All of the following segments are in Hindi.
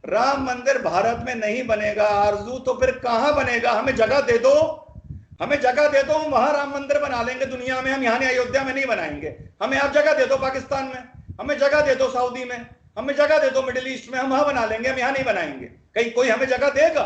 राम मंदिर भारत में नहीं बनेगा आरजू, तो फिर कहां बनेगा? हमें जगह दे दो, हमें जगह दे दो, हम वहां राम मंदिर बना लेंगे दुनिया में। हम यहाँ नहीं, अयोध्या में नहीं बनाएंगे। हमें आप जगह दे दो पाकिस्तान में, हमें जगह दे दो सऊदी में, हमें जगह दे दो मिडिल ईस्ट में, हम वहां बना लेंगे। हम यहाँ नहीं बनाएंगे। कहीं कोई हमें जगह देगा?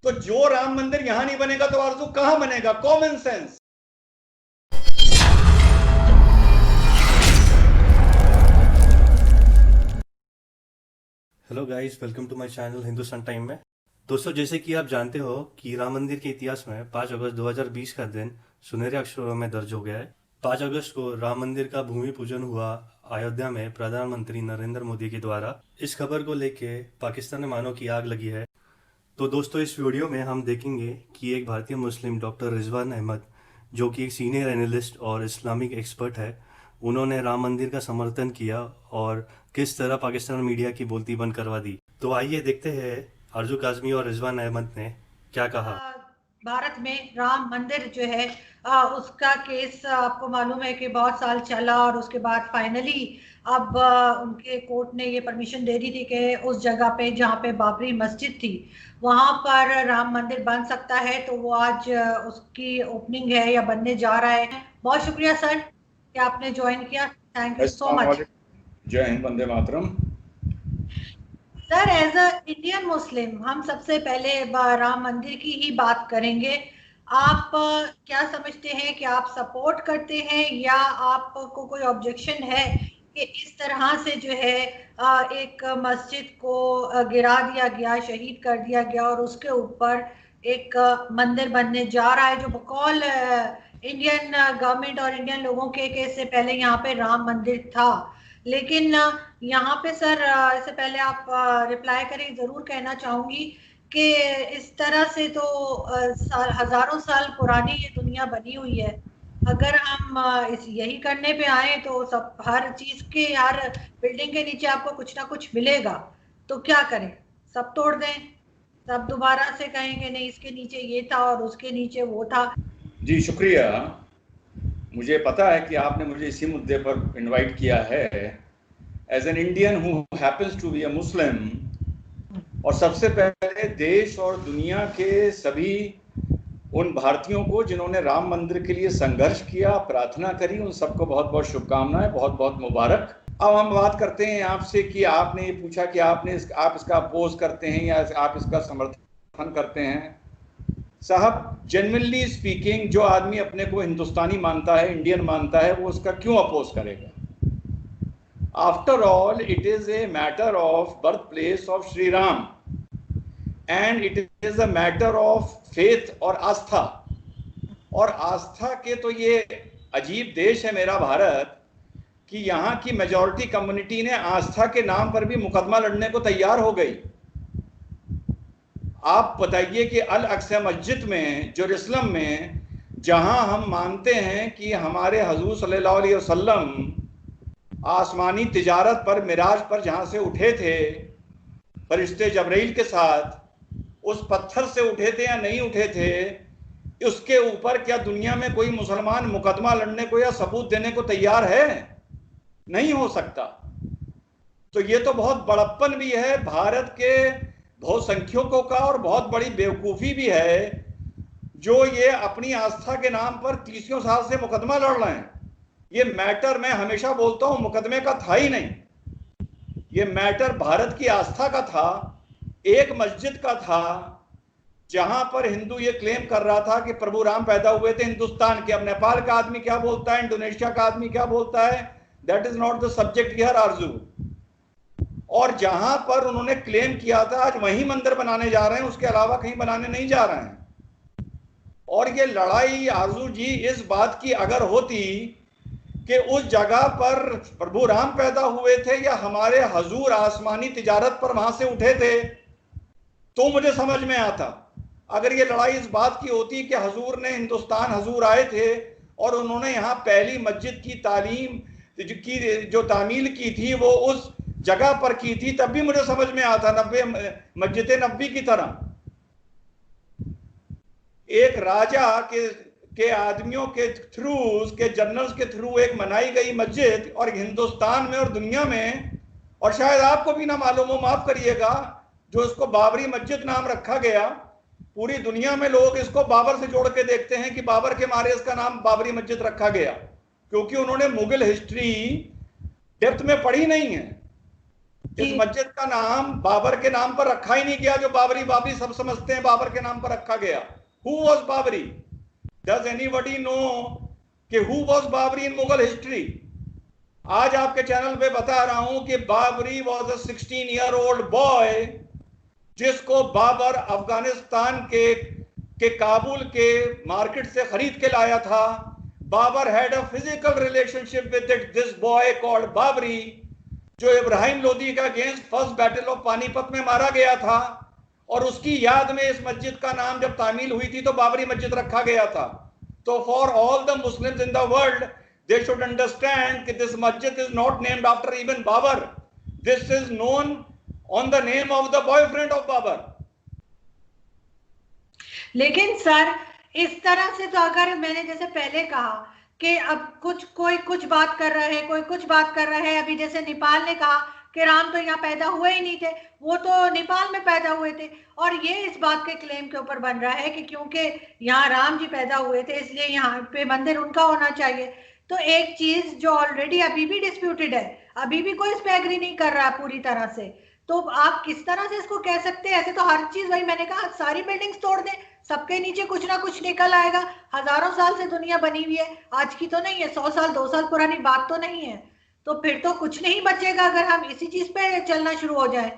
तो जो राम मंदिर यहां नहीं बनेगा तो आरजू कहां बनेगा? Common sense. Hello guys, welcome to my channel Hindustan time में। दोस्तों, जैसे कि आप जानते हो कि राम मंदिर के इतिहास में 5 अगस्त 2020 का दिन सुनहरे अक्षरों में दर्ज हो गया है। 5 अगस्त को राम मंदिर का भूमि पूजन हुआ अयोध्या में प्रधानमंत्री नरेंद्र मोदी के द्वारा। इस खबर को लेके पाकिस्तान में मानो की आग लगी है। तो दोस्तों, इस वीडियो में हम देखेंगे कि एक भारतीय मुस्लिम डॉक्टर रिजवान अहमद, जो कि एक सीनियर एनालिस्ट और इस्लामिक एक्सपर्ट है, उन्होंने राम मंदिर का समर्थन किया और किस तरह पाकिस्तान मीडिया की बोलती बंद करवा दी। तो आइए देखते हैं आरजू काजमी और रिजवान अहमद ने क्या कहा। भारत में राम मंदिर जो है उसका केस आपको मालूम है कि बहुत साल चला और उसके बाद फाइनली अब उनके कोर्ट ने ये परमिशन दे दी थी कि उस जगह पे जहाँ पे बाबरी मस्जिद थी वहां पर राम मंदिर बन सकता है। तो वो आज उसकी ओपनिंग है या बनने जा रहा है। बहुत शुक्रिया सर कि आपने ज्वाइन किया। थैंक यू सो अस्सलाम मच। वालेकुम। जय हिंद, वंदे मातरम। Sir, as a Indian Muslim हम सबसे पहले राम मंदिर की ही बात करेंगे। आप क्या समझते हैं कि आप सपोर्ट करते हैं या आपको कोई ऑब्जेक्शन है कि इस तरह से जो है एक मस्जिद को गिरा दिया गया, शहीद कर दिया गया और उसके ऊपर एक मंदिर बनने जा रहा है जो बकौल इंडियन गवर्नमेंट और इंडियन लोगों के इससे पहले यहाँ पे राम मंदिर था। लेकिन यहाँ पे सर, इससे पहले आप रिप्लाई करें, जरूर कहना चाहूंगी कि इस तरह से तो हजारों साल पुरानी ये दुनिया बनी हुई है। अगर हम इस यही करने पे आए तो सब हर चीज के, हर बिल्डिंग के नीचे आपको कुछ ना कुछ मिलेगा। तो क्या करें? सब तोड़ दें? सब दोबारा से कहें कि नहीं इसके नीचे ये था और उसके नीचे वो था? जी शुक्रिया। मुझे पता है कि आपने मुझे इसी मुद्दे पर इनवाइट किया है as an Indian who happens to be a Muslim. और सबसे पहले देश और दुनिया के सभी उन भारतीयों को जिन्होंने राम मंदिर के लिए संघर्ष किया, प्रार्थना करी, उन सबको बहुत बहुत शुभकामनाएं, बहुत बहुत मुबारक। अब हम बात करते हैं आपसे कि आपने ये पूछा कि आप इसका अपोज करते हैं या आप इसका समर्थन करते हैं। साहब, जेन्युइनली स्पीकिंग, जो आदमी अपने को हिंदुस्तानी मानता है, इंडियन मानता है, वो उसका क्यों अपोज करेगा? After all it is a matter of birth place of Shri Ram and it is a matter of faith और आस्था। और आस्था के तो ये अजीब देश है मेरा भारत कि यहाँ की मेजॉरिटी कम्युनिटी ने आस्था के नाम पर भी मुकदमा लड़ने को तैयार हो गई। आप बताइए कि अल अक्सा मस्जिद में, जेरूसलम में, जहां हम मानते हैं कि हमारे हजूर सल्लल्लाहु अलैहि वसल्लम आसमानी तिजारत पर, मिराज पर जहां से उठे थे फरिश्ते जबरील के साथ, उस पत्थर से उठे थे या नहीं उठे थे, उसके ऊपर क्या दुनिया में कोई मुसलमान मुकदमा लड़ने को या सबूत देने को तैयार है? नहीं हो सकता। तो ये तो बहुत बड़प्पन भी है भारत के बहुसंख्यकों का और बहुत बड़ी बेवकूफ़ी भी है जो ये अपनी आस्था के नाम पर 30 साल से मुकदमा लड़ रहे हैं। ये मैटर, मैं हमेशा बोलता हूं, मुकदमे का था ही नहीं। ये मैटर भारत की आस्था का था, एक मस्जिद का था जहां पर हिंदू ये क्लेम कर रहा था कि प्रभु राम पैदा हुए थे हिंदुस्तान के। अब नेपाल का आदमी क्या बोलता है, इंडोनेशिया का आदमी क्या बोलता है, that is not the subject here आरजू। और जहां पर उन्होंने क्लेम किया था आज वहीं मंदिर बनाने जा रहे हैं, उसके अलावा कहीं बनाने नहीं जा रहे हैं। और ये लड़ाई आरजू जी इस बात की अगर होती कि उस जगह पर प्रभु राम पैदा हुए थे या हमारे हजूर आसमानी तिजारत पर वहां से उठे थे, तो मुझे समझ में आता। अगर ये लड़ाई इस बात की होती कि हजूर ने हिंदुस्तान, हजूर आए थे और उन्होंने यहाँ पहली मस्जिद की तालीम की, जो तामील की थी, वो उस जगह पर की थी, तब भी मुझे समझ में आता। मस्जिद नबी की तरह एक राजा के आदमियों के थ्रू, उसके जनरल्स के थ्रू एक बनाई गई मस्जिद, और हिंदुस्तान में और दुनिया में, और शायद आपको भी ना मालूम हो, माफ करिएगा, जो इसको बाबरी मस्जिद नाम रखा गया, पूरी दुनिया में लोग इसको बाबर से जोड़ के देखते हैं कि बाबर के मारे इसका नाम बाबरी मस्जिद रखा गया, क्योंकि उन्होंने मुगल हिस्ट्री डेप्थ में पढ़ी नहीं है। इस मस्जिद का नाम बाबर के नाम पर रखा ही नहीं गया, जो बाबरी बाबरी सब समझते हैं बाबर के नाम पर रखा गया। Who was Babri? Does anybody know कि who was Babri in Mughal history? आज आपके चैनल पे बता रहा हूं कि Babri was a 16-year-old boy जिसको बाबर अफगानिस्तान के काबुल के मार्केट से खरीद के लाया था। Babur had a physical relationship with this boy called Babri, जो इब्राहिम लोदी का against first battle of Panipat में मारा गया था, और उसकी याद में इस मस्जिद का नाम जब तामील हुई थी तो बाबरी मस्जिद रखा गया था। तो for all the Muslims in the world, they should understand that this masjid is not named after even Babar. This is known on the name of the boyfriend of Babar. लेकिन सर इस तरह से तो, अगर मैंने जैसे पहले कहा कि अब कोई कुछ बात कर रहा है, कोई कुछ बात कर रहा है, अभी जैसे नेपाल ने कहा कि राम तो यहाँ पैदा हुए ही नहीं थे, वो तो नेपाल में पैदा हुए थे, और ये इस बात के क्लेम के ऊपर बन रहा है कि क्योंकि यहाँ राम जी पैदा हुए थे इसलिए यहाँ पे मंदिर उनका होना चाहिए। तो एक चीज जो ऑलरेडी अभी भी डिस्प्यूटेड है, अभी भी कोई इस पे एग्री नहीं कर रहा पूरी तरह से, तो आप किस तरह से इसको कह सकते हैं? ऐसे तो हर चीज, वही मैंने कहा, सारी बिल्डिंग्स तोड़ दें, सबके नीचे कुछ ना कुछ निकल आएगा। हजारों साल से दुनिया बनी हुई है, आज की तो नहीं है, 100 साल 2 साल पुरानी बात तो नहीं है, तो फिर तो कुछ नहीं बचेगा अगर हम इसी चीज पे चलना शुरू हो जाए।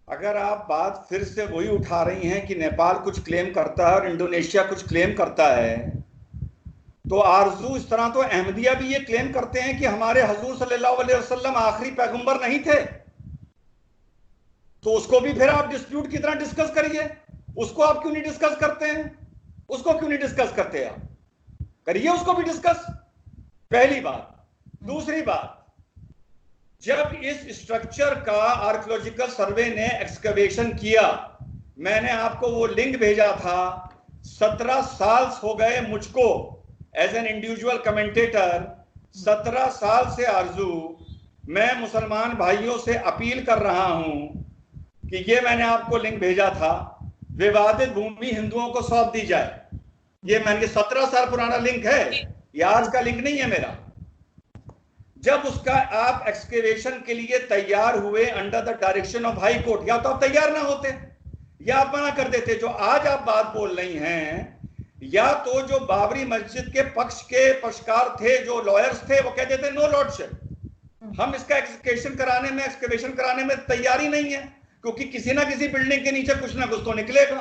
अगर आप बात फिर से वही उठा रही हैं कि नेपाल कुछ क्लेम करता है और इंडोनेशिया कुछ क्लेम करता है, तो आरजू इस तरह तो अहमदिया भी ये क्लेम करते हैं कि हमारे हुजूर सल्लल्लाहु अलैहि वसल्लम आखिरी पैगंबर नहीं थे, तो उसको भी फिर आप डिस्प्यूट की तरह डिस्कस करिए। उसको आप क्यों नहीं डिस्कस करते हैं? उसको क्यों नहीं डिस्कस करते? आप करिए उसको भी डिस्कस, पहली बात। दूसरी बात, जब इस स्ट्रक्चर का आर्कियोलॉजिकल सर्वे ने एक्सकवेशन किया, मैंने आपको वो लिंक भेजा था, 17 साल हो गए मुझको एज एन इंडिविजुअल कमेंटेटर, 17 साल से आरजू मैं मुसलमान भाइयों से अपील कर रहा हूं कि ये मैंने आपको लिंक भेजा था, विवादित भूमि हिंदुओं को सौंप दी जाए। ये मैंने 17 साल पुराना लिंक है, ये आज का लिंक नहीं है मेरा। जब उसका आप एक्सकेवेशन के लिए तैयार हुए under the direction of high court, या तो आप तैयार ना होते या आप मना कर देते। जो आज आप बात बोल रही हैं, या तो जो बाबरी मस्जिद के पक्षकार थे, जो लॉयर्स थे, वो कहते थे नो लॉर्डशिप, हम इसका एक्सकेवेशन कराने में तैयारी नहीं है, क्योंकि किसी ना किसी बिल्डिंग के नीचे कुछ ना कुछ तो निकलेगा।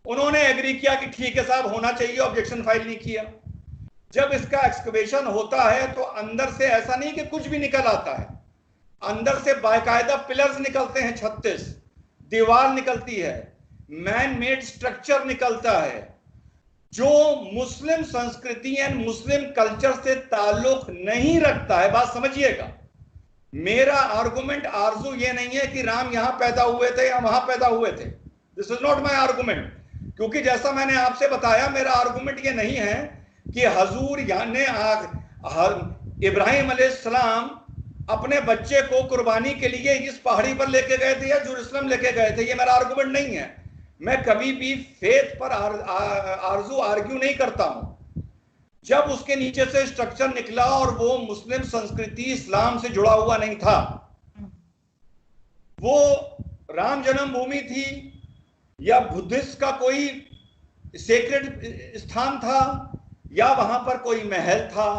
उन्होंने एग्री किया कि ठीक है साहब, होना चाहिए, ऑब्जेक्शन फाइल नहीं किया। जब इसका एक्सकवेशन होता है तो अंदर से ऐसा नहीं कि कुछ भी निकल आता है, अंदर से बाकायदा पिलर्स निकलते हैं, 36 दीवार निकलती है, मैन मेड स्ट्रक्चर निकलता है, जो मुस्लिम संस्कृति एंड मुस्लिम कल्चर से ताल्लुक नहीं रखता है। बात समझिएगा, मेरा आर्गुमेंट आरजू ये नहीं है कि राम यहां पैदा हुए थे या वहां पैदा हुए थे, this is not my argument. क्योंकि जैसा मैंने आपसे बताया, मेरा आर्गुमेंट ये नहीं है कि हजूर यानी इब्राहिम अलैहिस्सलाम अपने बच्चे को कुर्बानी के लिए इस पहाड़ी पर लेके गए थे या जेरूसलम लेके गए थे, ये मेरा आर्गुमेंट नहीं है। मैं कभी भी फेथ पर आरजू आर्ग्यू नहीं करता हूं। जब उसके नीचे से स्ट्रक्चर निकला और वो मुस्लिम संस्कृति इस्लाम से जुड़ा हुआ नहीं था, वो राम जन्मभूमि थी या बुद्धिस्ट का कोई सेक्रेड स्थान था, या वहां पर कोई महल था,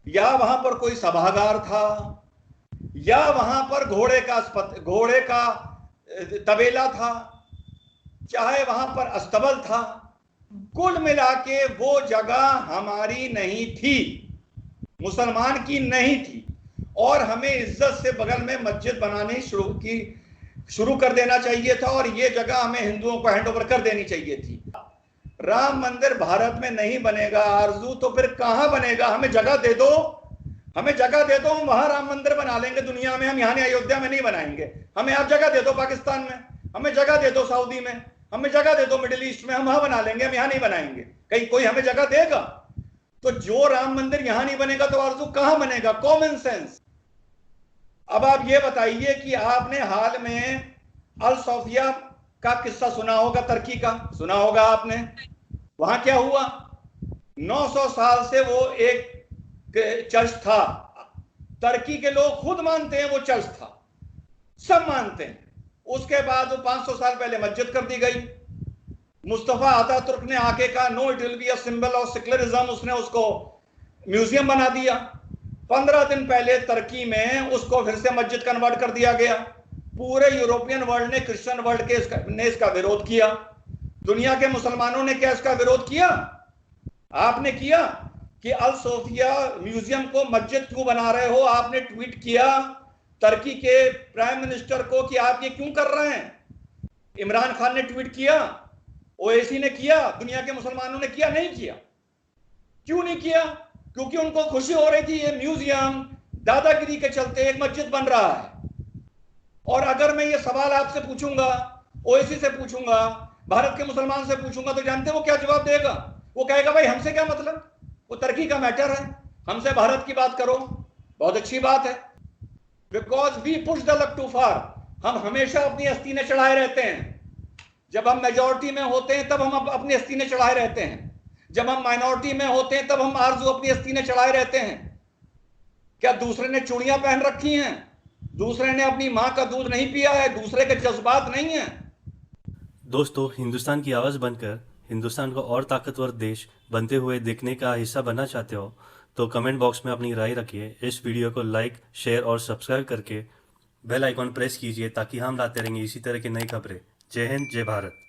या वहां पर कोई सभागार था, या वहां पर घोड़े का तबेला था, चाहे वहां पर अस्तबल था, कुल मिला के वो जगह हमारी नहीं थी, मुसलमान की नहीं थी, और हमें इज्जत से बगल में मस्जिद बनानी शुरू कर देना चाहिए था, और ये जगह हमें हिंदुओं को हैंड ओवर कर देनी चाहिए थी। राम मंदिर भारत में नहीं बनेगा आरजू, तो फिर कहां बनेगा? हमें जगह दे दो, हमें जगह दे दो, हम वहां राम मंदिर बना लेंगे दुनिया में। हम यहाँ अयोध्या में नहीं बनाएंगे, हमें आप जगह दे दो पाकिस्तान में, हमें जगह दे दो सऊदी में, हमें जगह दे दो मिडिल ईस्ट में, हम वहां बना लेंगे, हम यहाँ नहीं बनाएंगे। कहीं कोई हमें जगह देगा? तो जो राम मंदिर यहां नहीं बनेगा तो आरजू कहां बनेगा? Common sense. अब आप ये बताइए कि आपने हाल में अल सोफिया का किस्सा सुना होगा, तुर्की का सुना होगा आपने। वहां क्या हुआ, 900 साल से वो एक चर्च था। तुर्की के लोग खुद मानते हैं वो चर्च था, सब मानते हैं। उसके बाद वो 500 साल पहले मस्जिद कर दी गई। मुस्तफा अतातुर्क ने आके कहा no it will be a symbol of secularism, उसने उसको म्यूजियम बना दिया। 15 दिन पहले तुर्की में उसको फिर से मस्जिद कन्वर्ट कर दिया गया। पूरे यूरोपियन वर्ल्ड ने, क्रिश्चियन वर्ल्ड ने इसका विरोध किया। दुनिया के मुसलमानों ने क्या इसका विरोध किया? आपने किया कि अल सोफिया म्यूजियम को मस्जिद क्यों बना रहे हो? आपने ट्वीट किया तुर्की के प्राइम मिनिस्टर को कि आप ये क्यों कर रहे हैं। इमरान खान ने ट्वीट किया, ओएसी ने किया, दुनिया के मुसलमानों ने किया? नहीं किया। क्यों नहीं किया? क्योंकि उनको खुशी हो रही थी ये म्यूजियम दादागिरी के चलते एक मस्जिद बन रहा है। और अगर मैं ये सवाल आपसे पूछूंगा, ओएसी से पूछूंगा, भारत के मुसलमान से पूछूंगा, तो जानते हो वो क्या जवाब देगा? वो कहेगा भाई हमसे क्या मतलब, वो तुर्की का मैटर है, हमसे भारत की बात करो। बहुत अच्छी बात है, because we push the luck too far. हम हमेशा अपनी अस्तीने चढ़ाए रहते हैं। जब हम मेजॉरिटी में होते हैं तब हम अपनी अस्तीने चढ़ाए रहते हैं, जब हम माइनॉरिटी में होते हैं तब हम आरजू अपनी अस्तीने चढ़ाए रहते हैं। क्या दूसरे ने चूड़ियां पहन रखी हैं, दूसरे ने अपनी मां का दूध नहीं पिया है, दूसरे के जज्बात नहीं है? दोस्तों, हिंदुस्तान की आवाज़ बनकर हिंदुस्तान को और ताकतवर देश बनते हुए देखने का हिस्सा बनना चाहते हो तो कमेंट बॉक्स में अपनी राय रखिए। इस वीडियो को लाइक, शेयर और सब्सक्राइब करके बेल आइकॉन प्रेस कीजिए ताकि हम लाते रहेंगे इसी तरह की नई खबरें। जय हिंद, जय भारत।